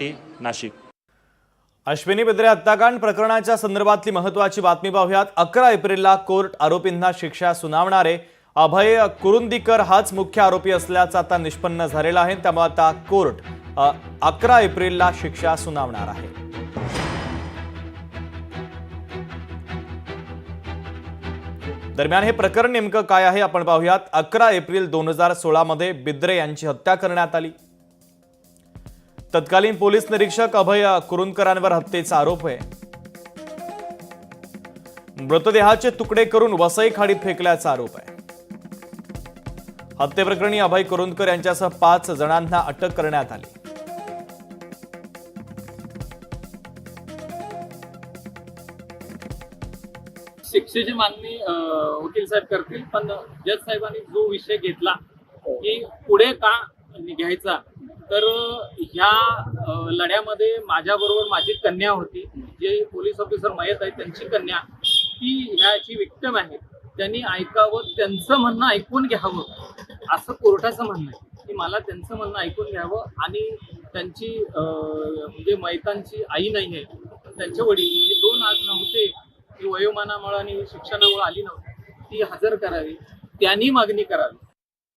नाशिक। अश्विनी बिद्रे हत्याकांड प्रकरणाच्या संदर्भातली महत्त्वाची बातमी पाहूयात। 11 एप्रिलला कोर्ट आरोपींना शिक्षा सुनावणारे अभय कुरुंदीकर हाच मुख्य आरोपी असल्याचं आता निष्पन्न झालेलं आहे। त्यामुळे आता कोर्ट 11 एप्रिलला शिक्षा सुनावणार आहे। दरम्यान हे प्रकरण नेमकं काय आहे आपण पाहूयात। 11 एप्रिल 2016 मध्ये बिद्रे यांची हत्या करण्यात आली। तत्कालीन पोलीस निरीक्षक अभय कुरुंदकरांवर हत्येचा आरोप आहे। मृतदेहाचे तुकडे करून वसई खाडीत फेकल्याचा आरोप आहे। हत्येप्रकरणी अभय कुरुंदकर यांच्यासह 5 जणांना अटक करण्यात आली। शिक्षेची मागणी वकील साहेब करतील, पण जज साहेबांनी जो विषय घेतला की पुढे का घ्यायचा, तर ह्या लढ्यामध्ये माझ्याबरोबर माझी कन्या होती, जे पोलीस ऑफिसर मयत आहे त्यांची कन्या, ती ह्याची विक्टिम आहे। त्यांनी ऐकावं, त्यांचं म्हणणं ऐकून घ्यावं असं कोर्टाचं म्हणणं आहे की मला त्यांचं म्हणणं ऐकून घ्यावं आणि त्यांची म्हणजे मयतांची आई नाही आहे, त्यांचे वडील हे 2 आज नव्हते, ती वयोमानामुळे आणि शिक्षणामुळे आली नव्हती, ती हजर करावी, त्यांनी मागणी करावी।